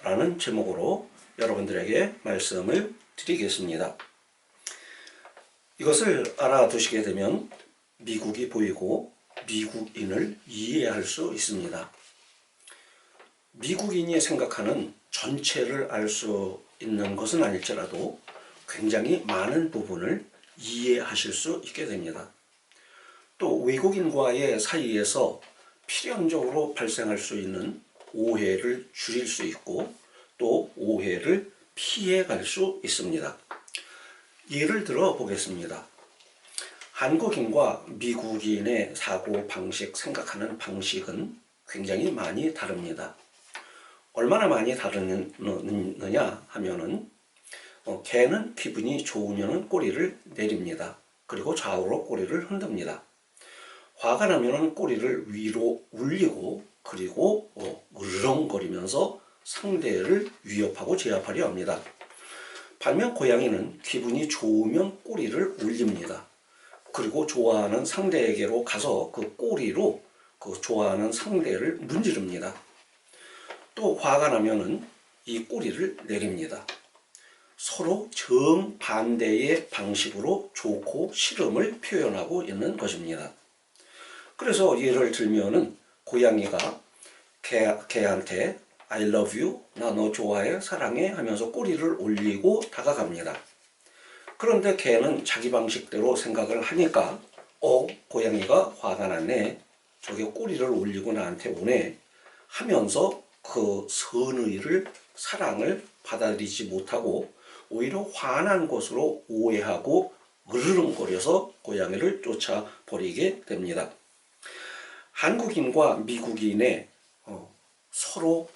라는 제목으로 여러분들에게 말씀을 드리겠습니다. 이것을 알아두시게 되면 미국이 보이고 미국인을 이해할 수 있습니다. 미국인이 생각하는 전체를 알 수 있는 것은 아닐지라도 굉장히 많은 부분을 이해하실 수 있게 됩니다. 또 외국인과의 사이에서 필연적으로 발생할 수 있는 오해를 줄일 수 있고 또 오해를 피해갈 수 있습니다. 예를 들어 보겠습니다. 한국인과 미국인의 사고 방식, 생각하는 방식은 굉장히 많이 다릅니다. 얼마나 많이 다르느냐 하면은 개는 기분이 좋으면 꼬리를 내립니다. 그리고 좌우로 꼬리를 흔듭니다. 화가 나면 꼬리를 위로 울리고 그리고 으르렁거리면서 상대를 위협하고 제압하려 합니다. 반면 고양이는 기분이 좋으면 꼬리를 올립니다. 그리고 좋아하는 상대에게로 가서 그 꼬리로 그 좋아하는 상대를 문지릅니다. 또 화가 나면은 이 꼬리를 내립니다. 서로 정반대의 방식으로 좋고 싫음을 표현하고 있는 것입니다. 그래서 예를 들면은 고양이가 개한테 I love you, 나 너 좋아해, 사랑해 하면서 꼬리를 올리고 다가갑니다. 그런데 개는 자기 방식대로 생각을 하니까 고양이가 화가 났네, 저게 꼬리를 올리고 나한테 오네 하면서 그 선의를, 사랑을 받아들이지 못하고 오히려 화난 것으로 오해하고 으르렁거려서 고양이를 쫓아버리게 됩니다. 한국인과 미국인의 서로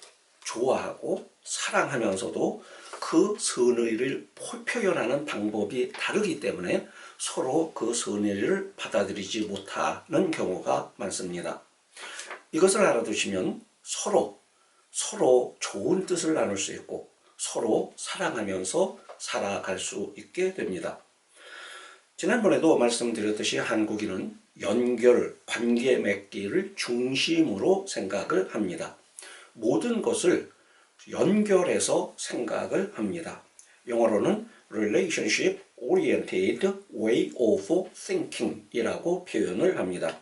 좋아하고 사랑하면서도 그 선의를 표현하는 방법이 다르기 때문에 서로 그 선의를 받아들이지 못하는 경우가 많습니다. 이것을 알아두시면 서로 좋은 뜻을 나눌 수 있고 서로 사랑하면서 살아갈 수 있게 됩니다. 지난번에도 말씀드렸듯이 한국인은 연결, 관계 맺기를 중심으로 생각을 합니다. 모든 것을 연결해서 생각을 합니다. 영어로는 relationship oriented way of thinking 이라고 표현을 합니다.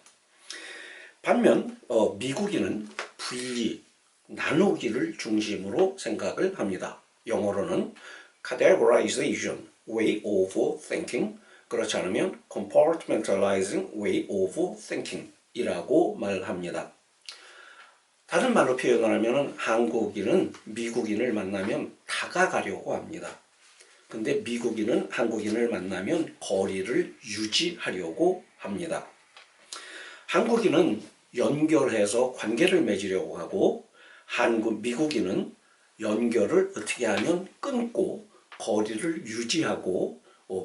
반면 미국인은 분리, 나누기를 중심으로 생각을 합니다. 영어로는 categorization way of thinking, 그렇지 않으면 compartmentalizing way of thinking 이라고 말합니다. 다른 말로 표현을 하면 한국인은 미국인을 만나면 다가가려고 합니다. 근데 미국인은 한국인을 만나면 거리를 유지하려고 합니다. 한국인은 연결해서 관계를 맺으려고 하고 미국인은 연결을 어떻게 하면 끊고 거리를 유지하고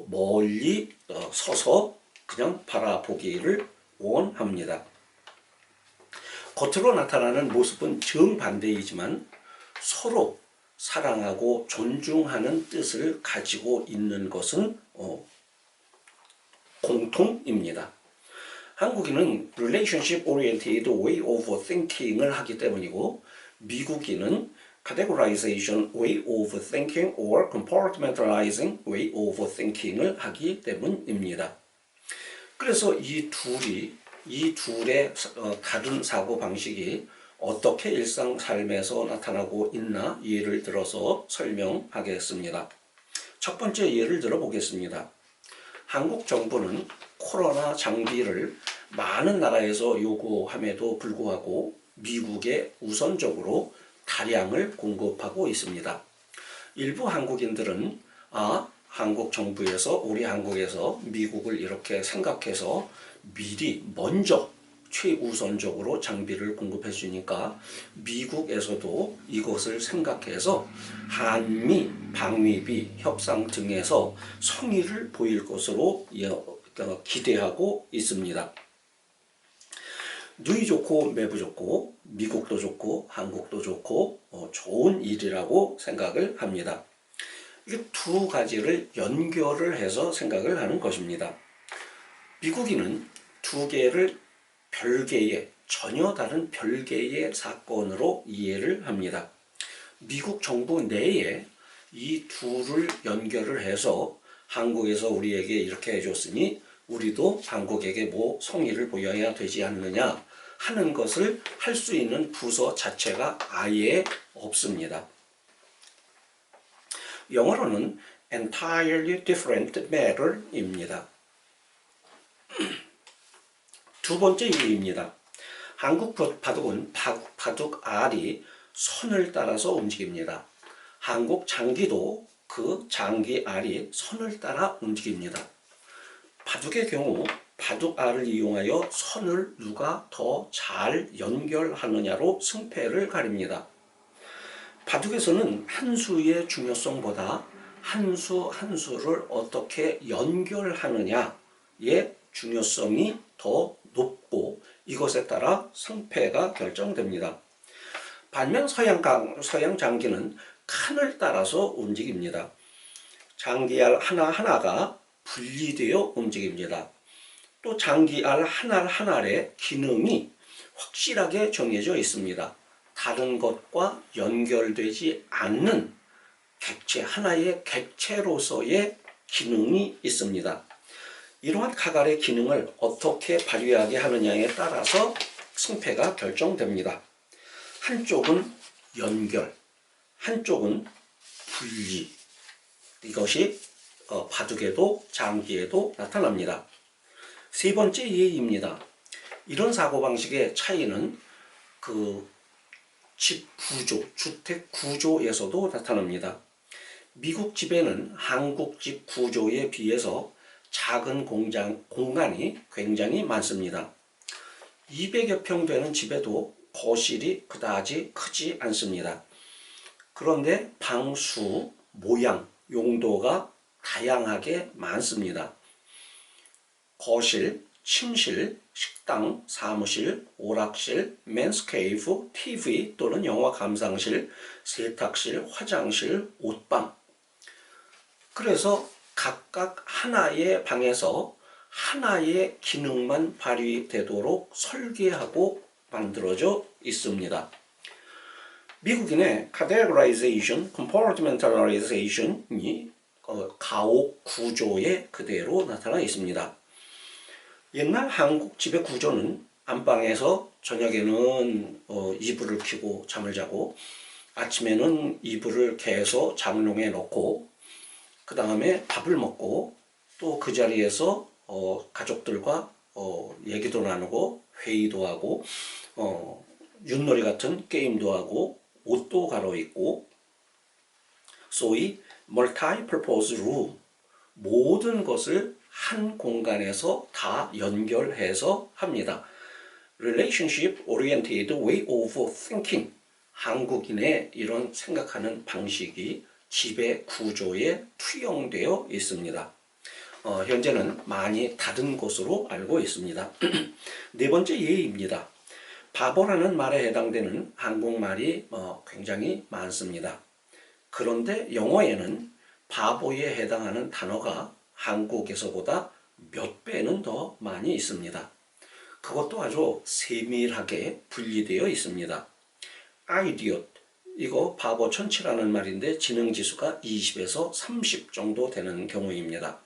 멀리 서서 그냥 바라보기를 원합니다. 겉으로 나타나는 모습은 정반대이지만 서로 사랑하고 존중하는 뜻을 가지고 있는 것은 공통입니다. 한국인은 relationship oriented way of thinking을 하기 때문이고 미국인은 categorization way of thinking or compartmentalizing way of thinking을 하기 때문입니다. 그래서 이 둘의 다른 사고 방식이 어떻게 일상 삶에서 나타나고 있나 예를 들어서 설명하겠습니다. 첫 번째 예를 들어 보겠습니다. 한국 정부는 코로나 장비를 많은 나라에서 요구함에도 불구하고 미국에 우선적으로 다량을 공급하고 있습니다. 일부 한국인들은 한국 정부에서 우리 한국에서 미국을 이렇게 생각해서 미리 먼저 최우선적으로 장비를 공급해 주니까 미국에서도 이것을 생각해서 한미 방위비 협상 등에서 성의를 보일 것으로 기대하고 있습니다. 누이 좋고 매부 좋고 미국도 좋고 한국도 좋고 좋은 일이라고 생각을 합니다. 이 두 가지를 연결을 해서 생각을 하는 것입니다. 미국인은 두 개를 별개의, 전혀 다른 별개의 사건으로 이해를 합니다. 미국 정부 내에 이 둘을 연결을 해서 한국에서 우리에게 이렇게 해줬으니 우리도 한국에게 뭐 성의를 보여야 되지 않느냐 하는 것을 할 수 있는 부서 자체가 아예 없습니다. 영어로는 entirely different matter입니다. 두 번째 이유입니다. 한국 바둑은 바둑 알이 선을 따라서 움직입니다. 한국 장기도 그 장기 알이 선을 따라 움직입니다. 바둑의 경우 바둑 알을 이용하여 선을 누가 더 잘 연결하느냐로 승패를 가립니다. 바둑에서는 한 수의 중요성보다 한 수 한 수를 어떻게 연결하느냐의 중요성이 더 높고 이것에 따라 승패가 결정됩니다. 반면 서양 장기는 칸을 따라서 움직입니다. 장기알 하나하나가 분리되어 움직입니다. 또 장기알 하나하나의 기능이 확실하게 정해져 있습니다. 다른 것과 연결되지 않는 객체, 하나의 객체로서의 기능이 있습니다. 이러한 카갈의 기능을 어떻게 발휘하게 하느냐에 따라서 승패가 결정됩니다. 한쪽은 연결, 한쪽은 분리. 이것이 바둑에도 장기에도 나타납니다. 세 번째 예입니다. 이런 사고방식의 차이는 그 집 구조, 주택 구조에서도 나타납니다. 미국 집에는 한국 집 구조에 비해서 작은 공간이 굉장히 많습니다. 200여 평 되는 집에도 거실이 그다지 크지 않습니다. 그런데 방수, 모양, 용도가 다양하게 많습니다. 거실, 침실, 식당, 사무실, 오락실, 맨스케이프, TV 또는 영화 감상실, 세탁실, 화장실, 옷방. 그래서 각각 하나의 방에서 하나의 기능만 발휘되도록 설계하고 만들어져 있습니다. 미국인의 categorization, compartmentalization이 가옥 구조에 그대로 나타나 있습니다. 옛날 한국 집의 구조는 안방에서 저녁에는 이불을 켜고 잠을 자고 아침에는 이불을 개서 장롱에 넣고 그 다음에 밥을 먹고 또 그 자리에서 가족들과 얘기도 나누고 회의도 하고 윷놀이 같은 게임도 하고 옷도 갈아입고 소위 multi-purpose room, 모든 것을 한 공간에서 다 연결해서 합니다. Relationship oriented way of thinking, 한국인의 이런 생각하는 방식이 집의 구조에 투영되어 있습니다. 현재는 많이 다른 것으로 알고 있습니다. 네 번째 예입니다. 바보라는 말에 해당되는 한국말이 굉장히 많습니다. 그런데 영어에는 바보에 해당하는 단어가 한국에서보다 몇 배는 더 많이 있습니다. 그것도 아주 세밀하게 분리되어 있습니다. idiot, 이거 바보 천치라는 말인데 지능지수가 20에서 30 정도 되는 경우입니다.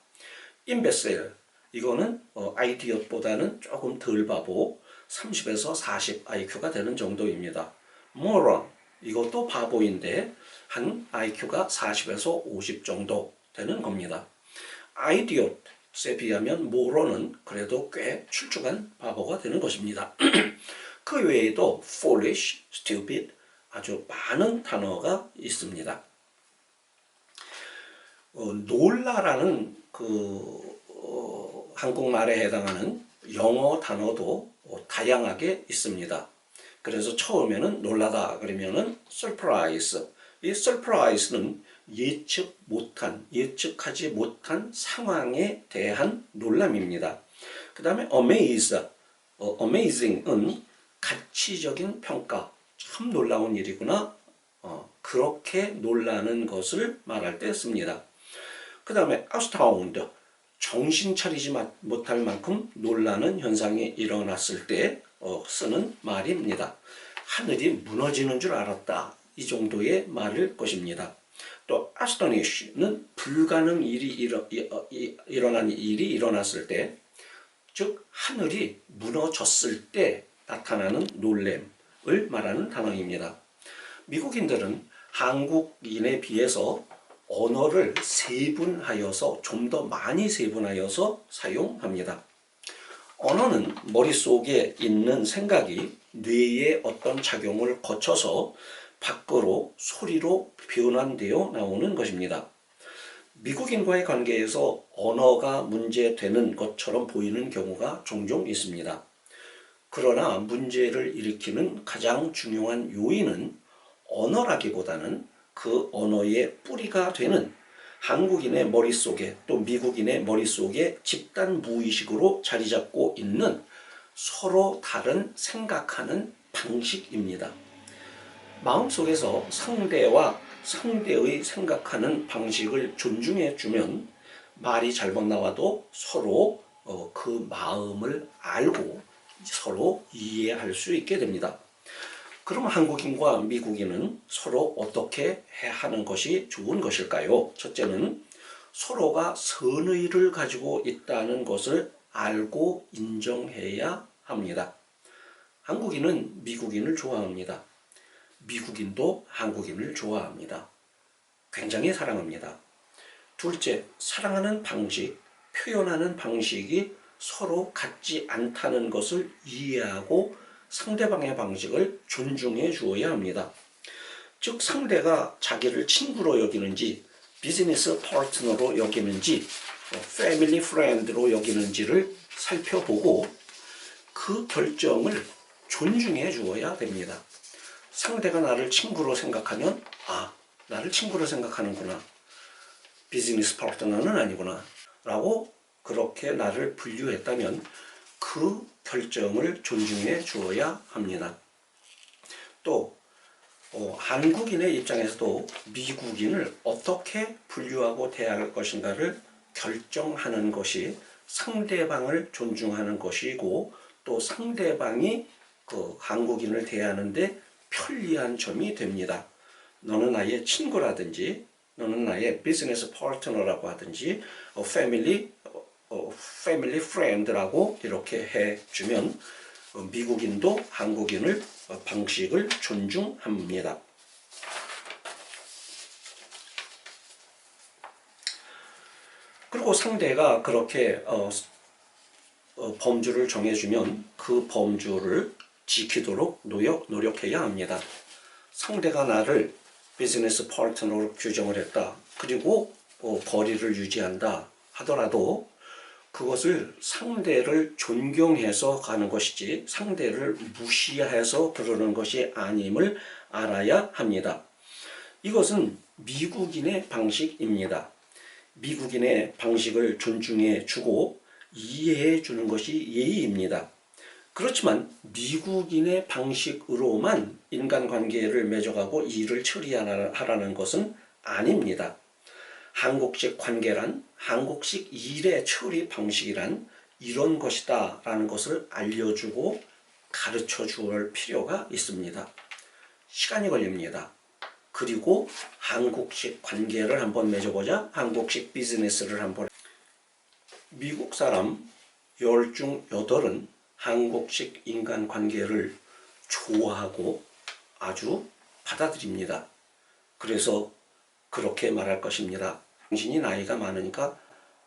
imbecile, 이거는 idiot보다는 조금 덜 바보, 30에서 40 IQ가 되는 정도입니다. moron, 이것도 바보인데 한 IQ가 40에서 50 정도 되는 겁니다. idiot에 비하면 moron은 그래도 꽤 출중한 바보가 되는 것입니다. 그 외에도 foolish, stupid, 아주 많은 단어가 있습니다. 놀라라는 한국말에 해당하는 영어 단어도 다양하게 있습니다. 그래서 처음에는 놀라다 그러면은 surprise. 이 surprise는 예측하지 못한 상황에 대한 놀람입니다. 그 다음에 amazing은 가치적인 평가, 참 놀라운 일이구나, 그렇게 놀라는 것을 말할 때 씁니다. 그 다음에 astound, 정신 차리지 못할 만큼 놀라는 현상이 일어났을 때 쓰는 말입니다. 하늘이 무너지는 줄 알았다, 이 정도의 말일 것입니다. 또 astonish는 불가능 일이 일어난 일이 일어났을 때, 즉 하늘이 무너졌을 때 나타나는 놀램을 말하는 단어입니다. 미국인들은 한국인에 비해서 언어를 세분하여서 좀 더 많이 세분하여서 사용합니다. 언어는 머릿속에 있는 생각이 뇌에 어떤 작용을 거쳐서 밖으로 소리로 변환되어 나오는 것입니다. 미국인과의 관계에서 언어가 문제되는 것처럼 보이는 경우가 종종 있습니다. 그러나 문제를 일으키는 가장 중요한 요인은 언어라기보다는 그 언어의 뿌리가 되는 한국인의 머릿속에 또 미국인의 머릿속에 집단 무의식으로 자리 잡고 있는 서로 다른 생각하는 방식입니다. 마음속에서 상대와 상대의 생각하는 방식을 존중해 주면 말이 잘못 나와도 서로 그 마음을 알고 서로 이해할 수 있게 됩니다. 그럼 한국인과 미국인은 서로 어떻게 하는 것이 좋은 것일까요? 첫째는 서로가 선의를 가지고 있다는 것을 알고 인정해야 합니다. 한국인은 미국인을 좋아합니다. 미국인도 한국인을 좋아합니다. 굉장히 사랑합니다. 둘째, 사랑하는 방식, 표현하는 방식이 서로 같지 않다는 것을 이해하고 상대방의 방식을 존중해 주어야 합니다. 즉 상대가 자기를 친구로 여기는지 비즈니스 파트너로 여기는지 패밀리 프렌드로 여기는지를 살펴보고 그 결정을 존중해 주어야 됩니다. 상대가 나를 친구로 생각하면 나를 친구로 생각하는구나. 비즈니스 파트너는 아니구나. 라고 그렇게 나를 분류했다면 그 결정을 존중해 주어야 합니다. 또 한국인의 입장에서도 미국인을 어떻게 분류하고 대할 것인가를 결정하는 것이 상대방을 존중하는 것이고 또 상대방이 그 한국인을 대하는데 편리한 점이 됩니다. 너는 나의 친구라든지 너는 나의 비즈니스 파트너라고 하든지 패밀리 프렌드라고 이렇게 해주면 미국인도 한국인을 방식을 존중합니다. 그리고 상대가 그렇게 범주를 정해주면 그 범주를 지키도록 노력해야 합니다. 상대가 나를 비즈니스 파트너로 규정을 했다. 그리고 거리를 유지한다 하더라도 그것을 상대를 존경해서 가는 것이지 상대를 무시해서 그러는 것이 아님을 알아야 합니다. 이것은 미국인의 방식입니다. 미국인의 방식을 존중해 주고 이해해 주는 것이 예의입니다. 그렇지만 미국인의 방식으로만 인간관계를 맺어가고 일을 처리하라는 것은 아닙니다. 한국식 관계란, 한국식 일의 처리 방식이란 이런 것이다 라는 것을 알려주고 가르쳐 줄 필요가 있습니다. 시간이 걸립니다. 그리고 한국식 관계를 한번 맺어보자. 한국식 비즈니스를 한번. 미국 사람 10 중 8은 한국식 인간관계를 좋아하고 아주 받아들입니다. 그래서 그렇게 말할 것입니다. 당신이 나이가 많으니까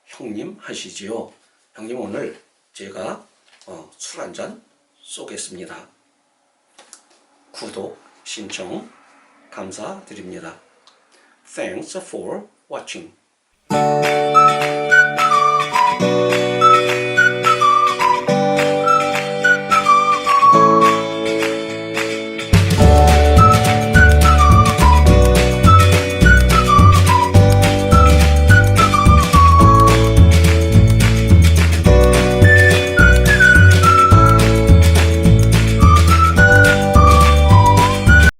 형님 하시지요. 형님 오늘 제가 술 한잔 쏘겠습니다. 구독, 신청 감사드립니다. Thanks for watching.